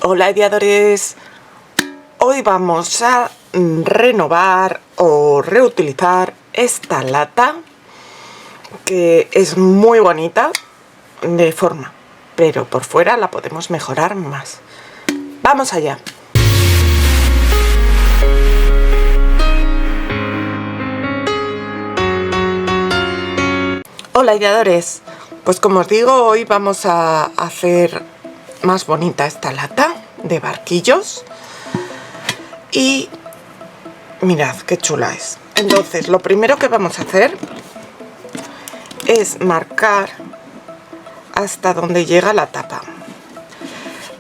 Hola ideadores, hoy vamos a renovar o reutilizar esta lata que es muy bonita de forma, pero por fuera la podemos mejorar más. ¡Vamos allá! Hola ideadores, pues como os digo, hoy vamos a hacer más bonita esta lata de barquillos y mirad qué chula es. Entonces lo primero que vamos a hacer es marcar hasta donde llega la tapa,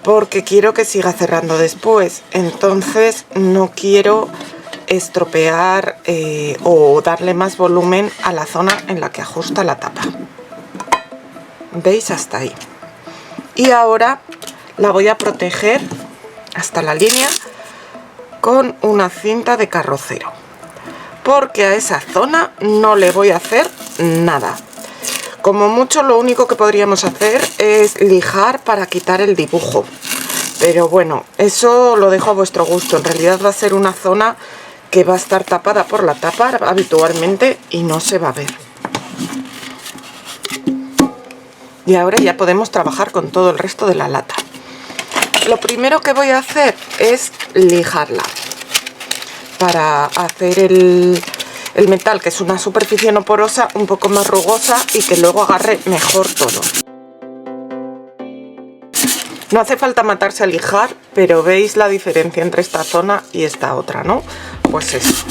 porque quiero que siga cerrando después, entonces no quiero estropear o darle más volumen a la zona en la que ajusta la tapa. ¿Veis? Hasta ahí. Y ahora la voy a proteger hasta la línea con una cinta de carrocero, porque a esa zona no le voy a hacer nada. Como mucho lo único que podríamos hacer es lijar para quitar el dibujo, pero bueno, eso lo dejo a vuestro gusto. En realidad va a ser una zona que va a estar tapada por la tapa habitualmente y no se va a ver. Y ahora ya podemos trabajar con todo el resto de la lata. Lo primero que voy a hacer es lijarla para hacer el metal, que es una superficie no porosa, un poco más rugosa y que luego agarre mejor todo. No hace falta matarse a lijar, pero veis la diferencia entre esta zona y esta otra, ¿no? Pues eso.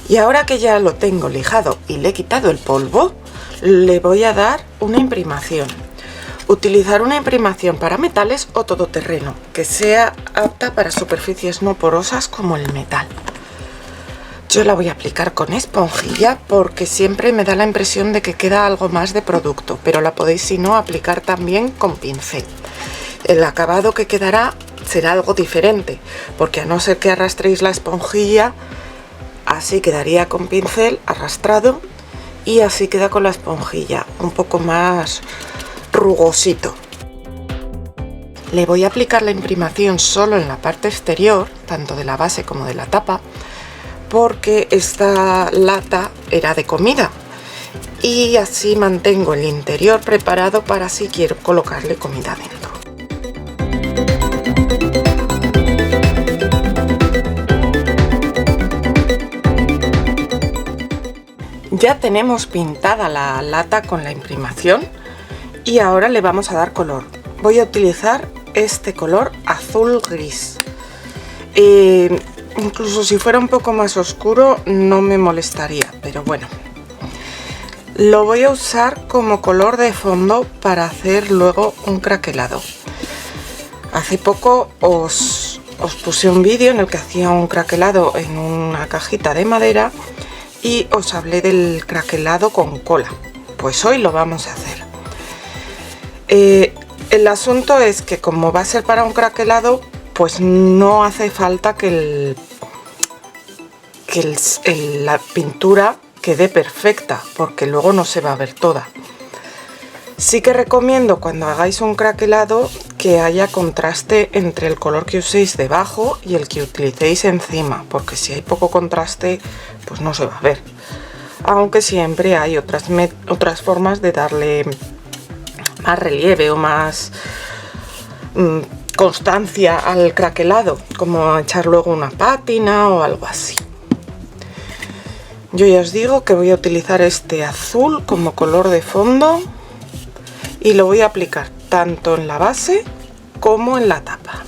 Y ahora que ya lo tengo lijado y le he quitado el polvo, le voy a dar una imprimación. Utilizar una imprimación para metales o todoterreno, que sea apta para superficies no porosas como el metal. Yo la voy a aplicar con esponjilla porque siempre me da la impresión de que queda algo más de producto, pero la podéis, si no, aplicar también con pincel. El acabado que quedará será algo diferente, porque a no ser que arrastréis la esponjilla, así quedaría con pincel arrastrado y así queda con la esponjilla, un poco más rugosito. Le voy a aplicar la imprimación solo en la parte exterior, tanto de la base como de la tapa, porque esta lata era de comida y así mantengo el interior preparado para si quiero colocarle comida dentro. Ya tenemos pintada la lata con la imprimación y ahora le vamos a dar color. Voy a utilizar este color azul gris. Incluso si fuera un poco más oscuro no me molestaría, pero bueno. Lo voy a usar como color de fondo para hacer luego un craquelado. Hace poco os puse un vídeo en el que hacía un craquelado en una cajita de madera y os hablé del craquelado con cola. Pues hoy lo vamos a hacer. El asunto es que como va a ser para un craquelado, pues no hace falta que la pintura quede perfecta, porque luego no se va a ver toda. Sí que recomiendo cuando hagáis un craquelado que haya contraste entre el color que uséis debajo y el que utilicéis encima, porque si hay poco contraste pues no se va a ver. Aunque siempre hay otras formas de darle más relieve o más constancia al craquelado, como echar luego una pátina o algo así. Yo ya os digo que voy a utilizar este azul como color de fondo y lo voy a aplicar tanto en la base como en la tapa.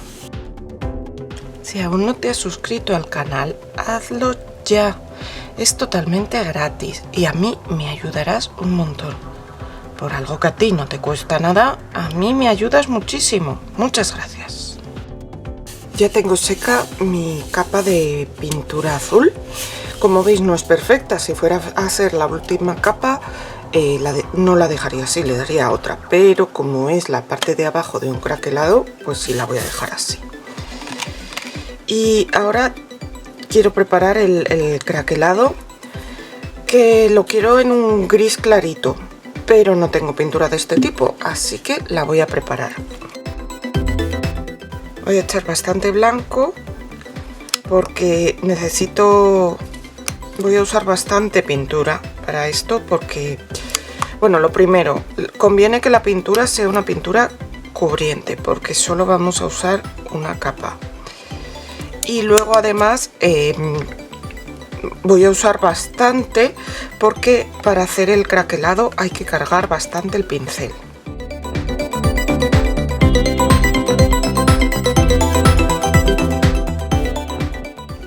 Si aún no te has suscrito al canal, hazlo ya. Es totalmente gratis y a mí me ayudarás un montón. Por algo que a ti no te cuesta nada, a mí me ayudas muchísimo. Muchas gracias. Ya tengo seca mi capa de pintura azul. Como veis no es perfecta. Si fuera a ser la última capa, no la dejaría así, le daría otra. Pero como es la parte de abajo de un craquelado, pues sí la voy a dejar así. Y ahora quiero preparar el craquelado que lo quiero en un gris clarito, pero no tengo pintura de este tipo, así que la voy a preparar. Voy a echar bastante blanco porque voy a usar bastante pintura para esto porque, bueno, lo primero, conviene que la pintura sea una pintura cubriente porque solo vamos a usar una capa. Y luego además voy a usar bastante porque para hacer el craquelado hay que cargar bastante el pincel.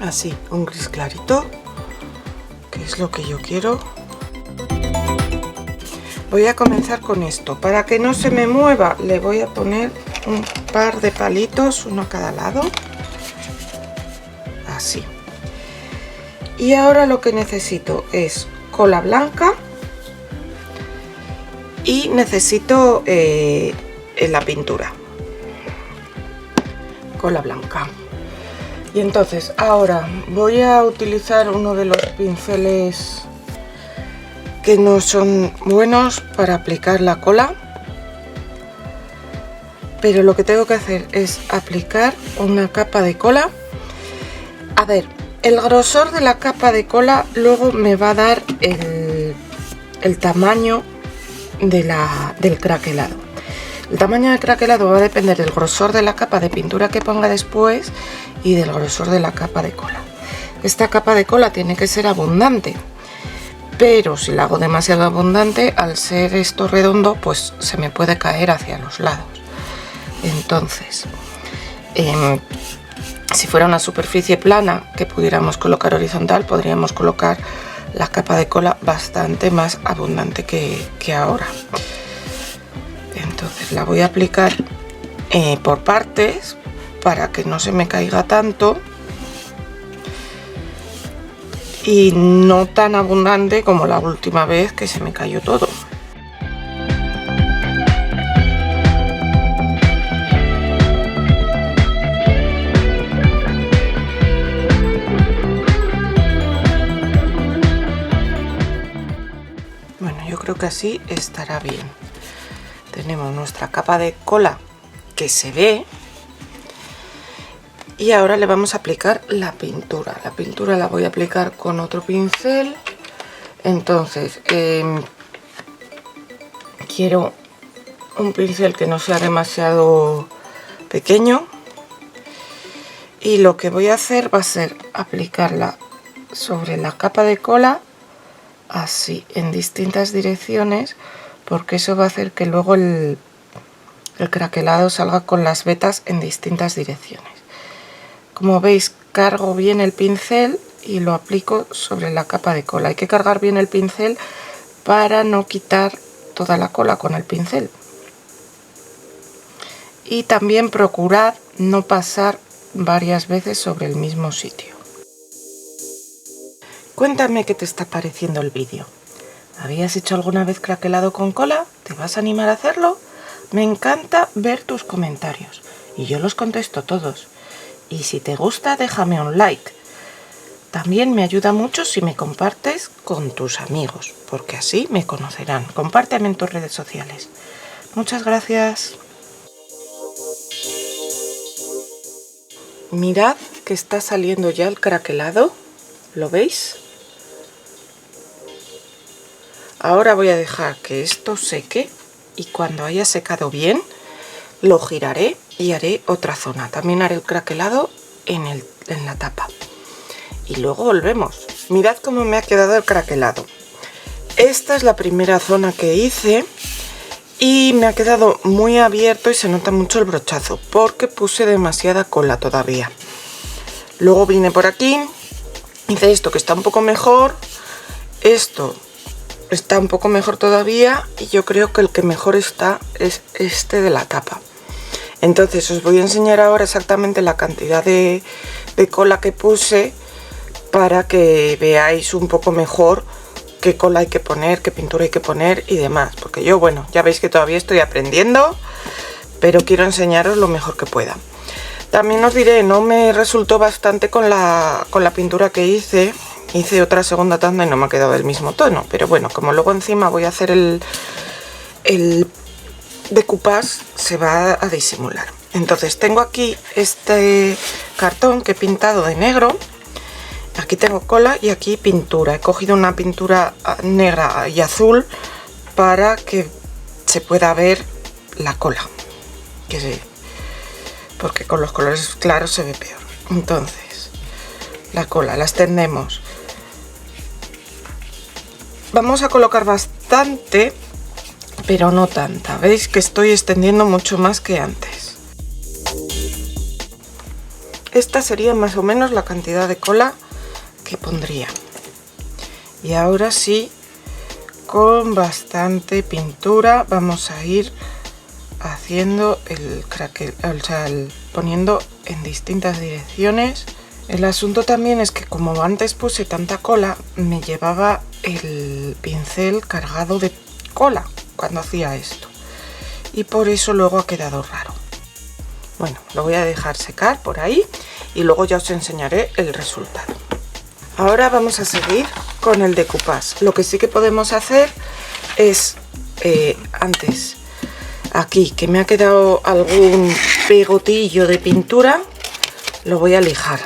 Así, un gris clarito, que es lo que yo quiero. Voy a comenzar con esto. Para que no se me mueva, le voy a poner un par de palitos, uno a cada lado. Así. Y ahora lo que necesito es cola blanca y necesito la pintura. Cola blanca. Y entonces ahora voy a utilizar uno de los pinceles que no son buenos para aplicar la cola, pero lo que tengo que hacer es aplicar una capa de cola. A ver, el grosor de la capa de cola luego me va a dar el tamaño del craquelado. El tamaño del craquelado va a depender del grosor de la capa de pintura que ponga después y del grosor de la capa de cola. Esta capa de cola tiene que ser abundante, pero si la hago demasiado abundante, al ser esto redondo, pues se me puede caer hacia los lados. Entonces, si fuera una superficie plana que pudiéramos colocar horizontal, podríamos colocar la capa de cola bastante más abundante que ahora. Entonces la voy a aplicar por partes para que no se me caiga tanto y no tan abundante como la última vez que se me cayó todo. Bueno, yo creo que así estará bien. Tenemos nuestra capa de cola que se ve y ahora le vamos a aplicar la pintura. La pintura la voy a aplicar con otro pincel. Entonces quiero un pincel que no sea demasiado pequeño y lo que voy a hacer va a ser aplicarla sobre la capa de cola así en distintas direcciones, porque eso va a hacer que luego el craquelado salga con las vetas en distintas direcciones. Como veis, cargo bien el pincel y lo aplico sobre la capa de cola. Hay que cargar bien el pincel para no quitar toda la cola con el pincel. Y también procurad no pasar varias veces sobre el mismo sitio. Cuéntame qué te está pareciendo el vídeo. ¿Habías hecho alguna vez craquelado con cola? ¿Te vas a animar a hacerlo? Me encanta ver tus comentarios y yo los contesto todos. Y si te gusta, déjame un like. También me ayuda mucho si me compartes con tus amigos, porque así me conocerán. Compárteme en tus redes sociales. Muchas gracias. Mirad que está saliendo ya el craquelado. ¿Lo veis? Ahora voy a dejar que esto seque y cuando haya secado bien lo giraré y haré otra zona. También haré el craquelado en la tapa. Y luego volvemos. Mirad cómo me ha quedado el craquelado. Esta es la primera zona que hice y me ha quedado muy abierto y se nota mucho el brochazo porque puse demasiada cola todavía. Luego vine por aquí, hice esto que está un poco mejor, esto está un poco mejor todavía y yo creo que el que mejor está es este de la tapa. Entonces os voy a enseñar ahora exactamente la cantidad de cola que puse para que veáis un poco mejor qué cola hay que poner, qué pintura hay que poner y demás. Porque yo, bueno, ya veis que todavía estoy aprendiendo, pero quiero enseñaros lo mejor que pueda. También os diré, no me resultó bastante con la pintura que hice, Hice otra segunda tanda y no me ha quedado del mismo tono, pero bueno, como luego encima voy a hacer el decoupage, se va a disimular. Entonces tengo aquí este cartón que he pintado de negro. Aquí tengo cola y aquí pintura. He cogido una pintura negra y azul para que se pueda ver la cola, porque con los colores claros se ve peor. Entonces la cola la extendemos. Vamos a colocar bastante, pero no tanta. Veis que estoy extendiendo mucho más que antes. Esta sería más o menos la cantidad de cola que pondría. Y ahora sí, con bastante pintura vamos a ir haciendo el craquel, o sea, poniendo en distintas direcciones. El asunto también es que como antes puse tanta cola, me llevaba el pincel cargado de cola cuando hacía esto, y por eso luego ha quedado raro. Bueno, lo voy a dejar secar por ahí y luego ya os enseñaré el resultado. Ahora vamos a seguir con el decoupage. Lo que sí que podemos hacer es, antes, aquí que me ha quedado algún pegotillo de pintura, lo voy a lijar.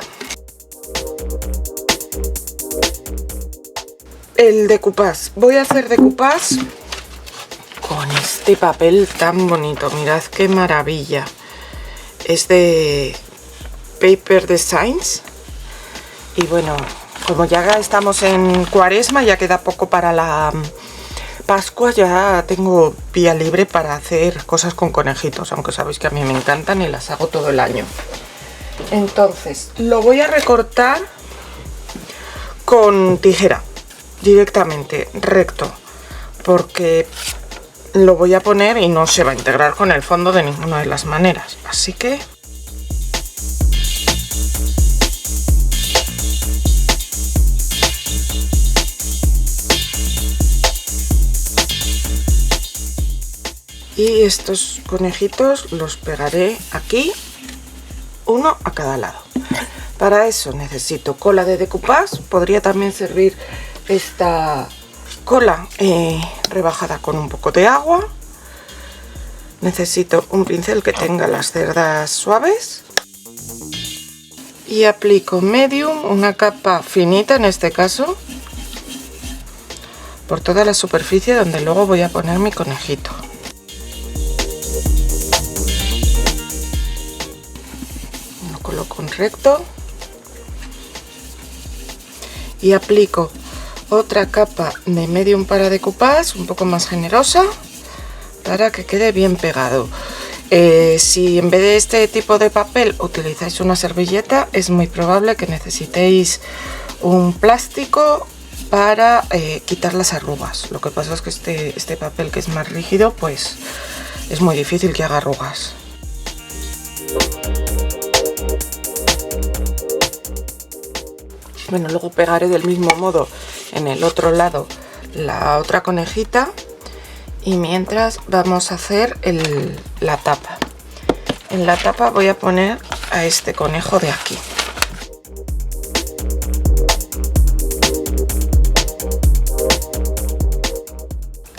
El decoupage, voy a hacer decoupage con este papel tan bonito. Mirad qué maravilla. Es de Paper Designs. Y bueno, como ya estamos en Cuaresma, ya queda poco para la Pascua, ya tengo vía libre para hacer cosas con conejitos, aunque sabéis que a mí me encantan y las hago todo el año. Entonces lo voy a recortar con tijera directamente, recto, porque lo voy a poner y no se va a integrar con el fondo de ninguna de las maneras, así que y estos conejitos los pegaré aquí, uno a cada lado. Para eso necesito cola de decoupage. Podría también servir esta cola rebajada con un poco de agua. Necesito un pincel que tenga las cerdas suaves y aplico medium, una capa finita en este caso, por toda la superficie donde luego voy a poner mi conejito. Lo coloco en recto y aplico otra capa de medium para decoupage, un poco más generosa, para que quede bien pegado. Si en vez de este tipo de papel utilizáis una servilleta, es muy probable que necesitéis un plástico para quitar las arrugas. Lo que pasa es que este papel, que es más rígido, pues es muy difícil que haga arrugas. Bueno, luego pegaré del mismo modo en el otro lado la otra conejita, y mientras vamos a hacer la tapa. En la tapa voy a poner a este conejo de aquí.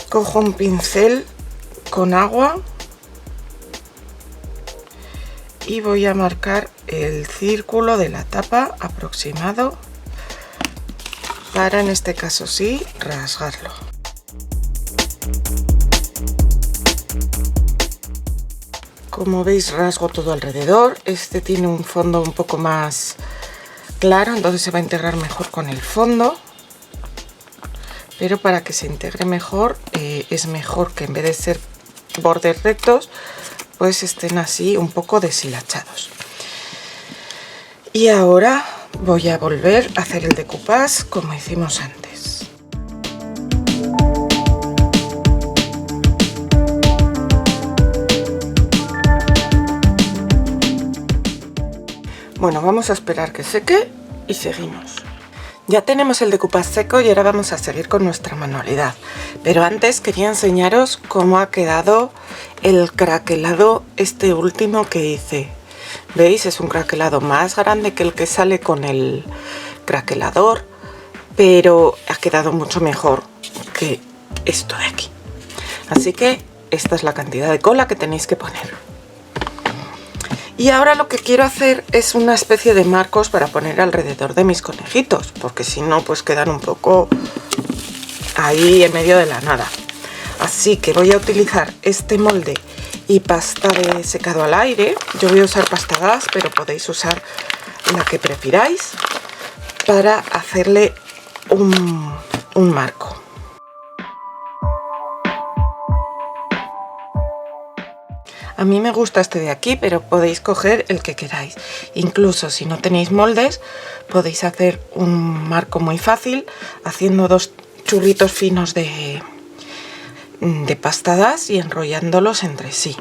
Cojo un pincel con agua y voy a marcar el círculo de la tapa aproximado para, en este caso sí, rasgarlo. Como veis, rasgo todo alrededor. Este tiene un fondo un poco más claro, entonces se va a integrar mejor con el fondo. Pero para que se integre mejor, es mejor que en vez de ser bordes rectos, pues estén así un poco deshilachados. Y ahora voy a volver a hacer el decoupage como hicimos antes. Bueno, vamos a esperar que seque y seguimos. Ya tenemos el decoupage seco y ahora vamos a seguir con nuestra manualidad. Pero antes quería enseñaros cómo ha quedado el craquelado este último que hice. ¿Veis? Es un craquelado más grande que el que sale con el craquelador, pero ha quedado mucho mejor que esto de aquí. Así que esta es la cantidad de cola que tenéis que poner. Y ahora lo que quiero hacer es una especie de marcos para poner alrededor de mis conejitos, porque si no pues quedan un poco ahí en medio de la nada. Así que voy a utilizar este molde y pasta de secado al aire. Yo voy a usar pasta gas, pero podéis usar la que prefiráis para hacerle un marco. A mí me gusta este de aquí, pero podéis coger el que queráis. Incluso si no tenéis moldes, podéis hacer un marco muy fácil haciendo dos churritos finos de pasta gas y enrollándolos entre sí.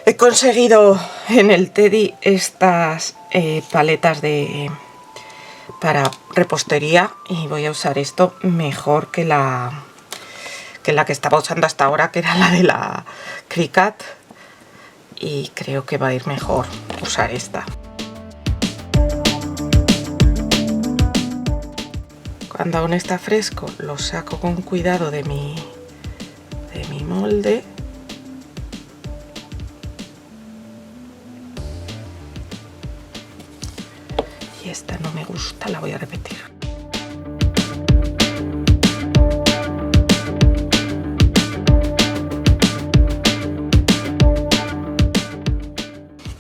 He conseguido en el Teddy estas paletas para repostería y voy a usar esto mejor que la que estaba usando hasta ahora, que era la de la Cricut, y creo que va a ir mejor usar esta. Cuando aún está fresco lo saco con cuidado de mi molde. Y esta no me gusta, la voy a repetir.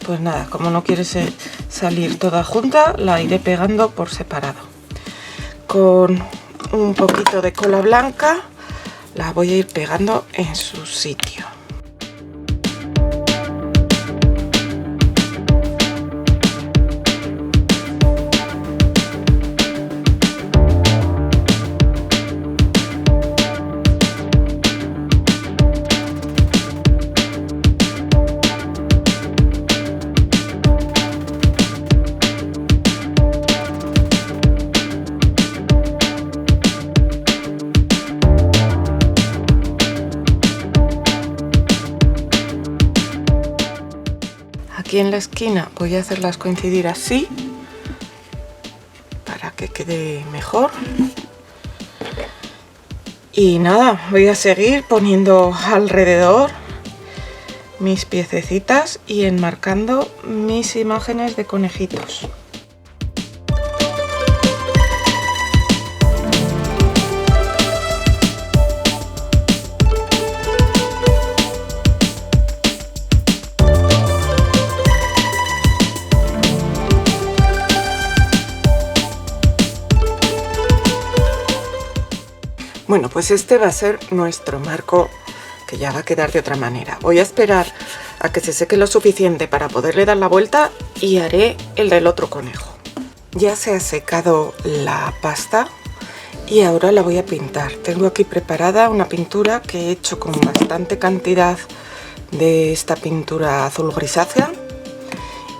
Pues nada, como no quiere salir toda junta, la iré pegando por separado. Con un poquito de cola blanca la voy a ir pegando en su sitio. Aquí en la esquina voy a hacerlas coincidir así para que quede mejor. Y nada, voy a seguir poniendo alrededor mis piececitas y enmarcando mis imágenes de conejitos. Bueno, pues este va a ser nuestro marco, que ya va a quedar de otra manera. Voy a esperar a que se seque lo suficiente para poderle dar la vuelta y haré el del otro conejo. Ya se ha secado la pasta y ahora la voy a pintar. Tengo aquí preparada una pintura que he hecho con bastante cantidad de esta pintura azul grisácea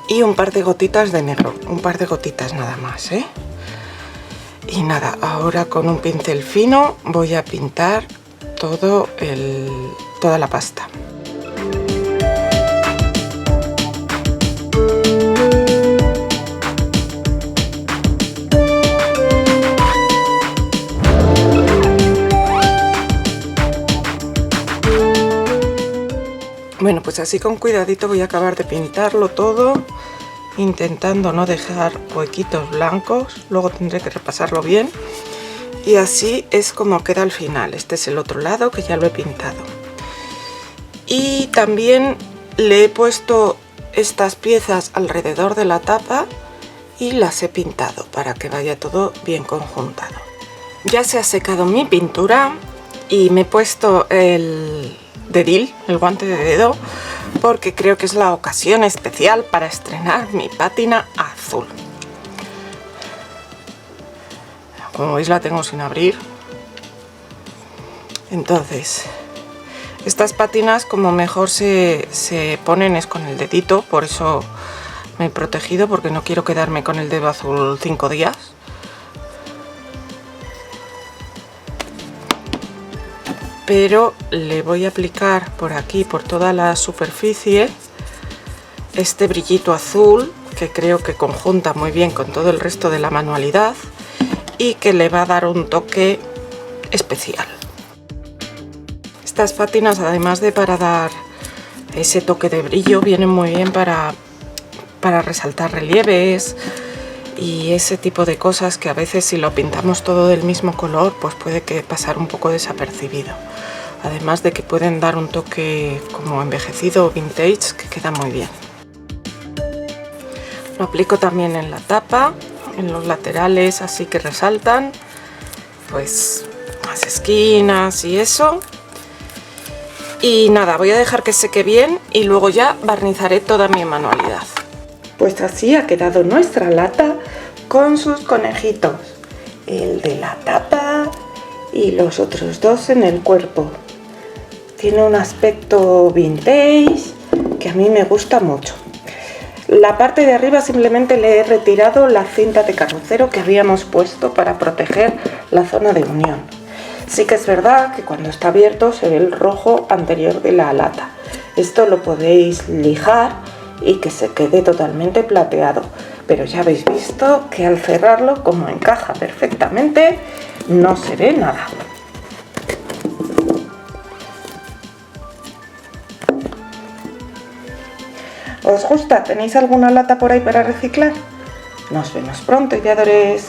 y un par de gotitas de negro, un par de gotitas nada más, ¿eh? Y nada, ahora con un pincel fino voy a pintar toda la pasta. Bueno, pues así con cuidadito voy a acabar de pintarlo todo, intentando no dejar huequitos blancos. Luego tendré que repasarlo bien. Y así es como queda al final. Este es el otro lado, que ya lo he pintado. Y también le he puesto estas piezas alrededor de la tapa y las he pintado para que vaya todo bien conjuntado. Ya se ha secado mi pintura y me he puesto el dedil, el guante de dedo, porque creo que es la ocasión especial para estrenar mi pátina azul. Como veis, la tengo sin abrir. Entonces, estas pátinas como mejor se ponen es con el dedito, por eso me he protegido, porque no quiero quedarme con el dedo azul 5 días. Pero le voy a aplicar por aquí, por toda la superficie, este brillito azul que creo que conjunta muy bien con todo el resto de la manualidad y que le va a dar un toque especial. Estas pátinas, además de para dar ese toque de brillo, vienen muy bien para resaltar relieves y ese tipo de cosas que a veces si lo pintamos todo del mismo color pues puede que pasar un poco desapercibido. Además de que pueden dar un toque como envejecido o vintage que queda muy bien. Lo aplico también en la tapa, en los laterales, así que resaltan pues las esquinas y eso. Y nada, voy a dejar que seque bien y luego ya barnizaré toda mi manualidad. Pues así ha quedado nuestra lata con sus conejitos, el de la tapa y los otros dos en el cuerpo. Tiene un aspecto vintage que a mí me gusta mucho. La parte de arriba simplemente le he retirado la cinta de carrocero que habíamos puesto para proteger la zona de unión. Sí que es verdad que cuando está abierto se ve el rojo anterior de la lata. Esto lo podéis lijar y que se quede totalmente plateado, pero ya habéis visto que al cerrarlo, como encaja perfectamente, no se ve nada. ¿Os gusta? ¿Tenéis alguna lata por ahí para reciclar? Nos vemos pronto, ideadores.